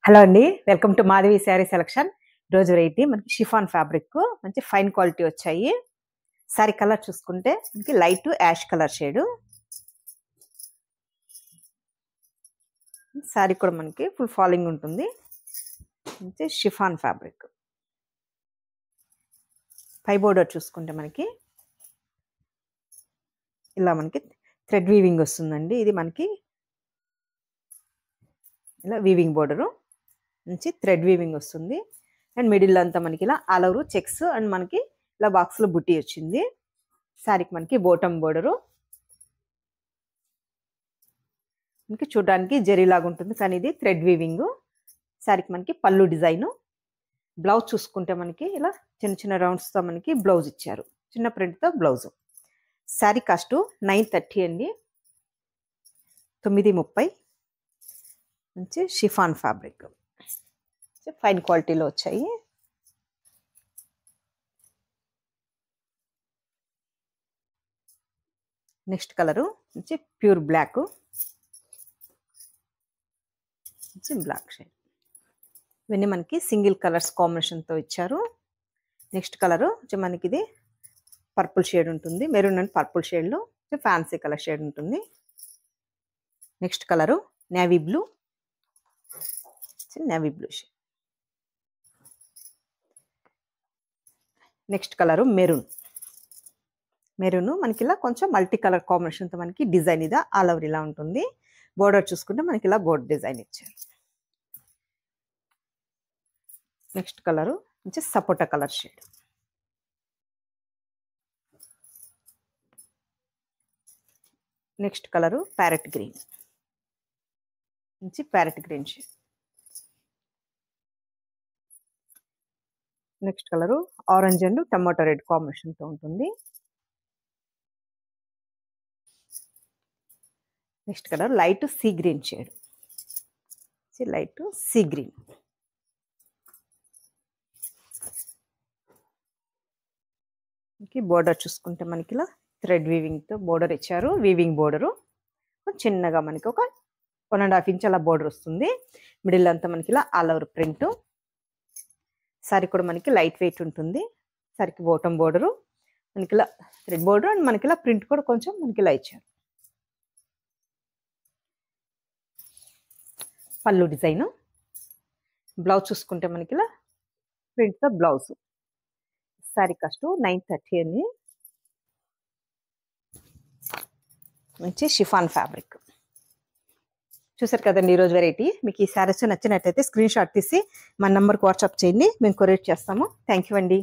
Hello అండి, welcome to Madhavi saree selection. రోజు variety మనకి షిఫాన్ ఫ్యాబ్రిక్ మంచి ఫైన్ క్వాలిటీ వచ్చాయి. శారీ కలర్ చూసుకుంటే మనకి light ash colour shade. Saree కూడా మనకి ఫుల్ ఫాలింగ్ ఉంటుంది. మంచి షిఫాన్ ఫ్యాబ్రిక్. పై బోర్డర్ చూసుకుంటే మనకి ఇలా మనకి థ్రెడ్ వీవింగ్ వస్తుందండి. ఇది మనకి ఇలా వీవింగ్ బోర్డరు నుంచి థ్రెడ్ వీవింగ్ వస్తుంది. అండ్ మిడిల్ అంతా మనకి ఇలా ఆల్ ఓవర్ చెక్స్ అండ్ మనకి ఇలా బాక్స్లో బుట్టి వచ్చింది. శారీకి మనకి బోటమ్ బోర్డరు మనకి చూడడానికి జరీ లాగా ఉంటుంది, కానీ ఇది థ్రెడ్ వీవింగ్. శారీకి మనకి పళ్ళు డిజైను. బ్లౌజ్ చూసుకుంటే మనకి ఇలా చిన్న చిన్న రౌండ్స్తో మనకి బ్లౌజ్ ఇచ్చారు, చిన్న ప్రింట్తో బ్లౌజ్. శారీ కాస్ట్ 930 అండి, 930. మంచి షిఫాన్ ఫ్యాబ్రిక్, ఫైన్ క్వాలిటీలో వచ్చాయి. నెక్స్ట్ కలరు మంచి ప్యూర్ బ్లాక్, మంచి బ్లాక్ షేడ్. ఇవన్నీ మనకి సింగిల్ కలర్స్ కాంబినేషన్తో ఇచ్చారు. నెక్స్ట్ కలరు మనకి ఇది పర్పుల్ షేడ్ ఉంటుంది, మెరూన్ అండ్ పర్పుల్ షేడ్లో ఫ్యాన్సీ కలర్ షేడ్ ఉంటుంది. Next colour navy blue, navy blue shade. Next colour maroon. Maroon మనకి ఇలా కొంచెం మల్టీ కలర్ కాంబినేషన్తో మనకి డిజైన్ ఇదా ఆల్ ఓవర్ ఇలా ఉంటుంది. బోర్డర్ చూసుకుంటే మనకి ఇలా బోర్డర్ డిజైన్ ఇచ్చారు. నెక్స్ట్ కలరు మంచి sapota colour shade. Next colour parrot green, మంచి parrot green shade. Next colour orange and tomato red కాంబినేషన్తో ఉంటుంది. Next colour light sea green shade, light sea green. Border చూసుకుంటే మనకి ఇలా థ్రెడ్ వీవింగ్తో border ఇచ్చారు. వీవింగ్ బోర్డరు చిన్నగా మనకి ఒక 1.5 ఇంచ్ అలా బోర్డర్ వస్తుంది. మిడిల్ అంతా మనకి ఇలా ఆల్ ఓవర్ ప్రింట్. సారీ కూడా మనకి లైట్ వెయిట్ ఉంటుంది. సారీకి బోటమ్ బోర్డరు మనకి ఇలా థ్రెడ్ బోర్డర్ అండ్ మనకి ఇలా ప్రింట్ కూడా కొంచెం మనకి ఇలా ఇచ్చారు. పళ్ళు డిజైను. బ్లౌజ్ చూసుకుంటే మనకి ఇలా ప్రింట్తో బ్లౌజ్. శారీ కాస్ట్ 930 అని. మంచి షిఫాన్ ఫ్యాబ్రిక్. చూసారు కదండి ఈరోజు వెరైటీ. మీకు ఈ శారీస్ నచ్చినట్టయితే స్క్రీన్ షాట్ తీసి మన నెంబర్కి వాట్సాప్ చేయండి, మేము కొరియర్ చేస్తాము. థ్యాంక్ యూ అండి.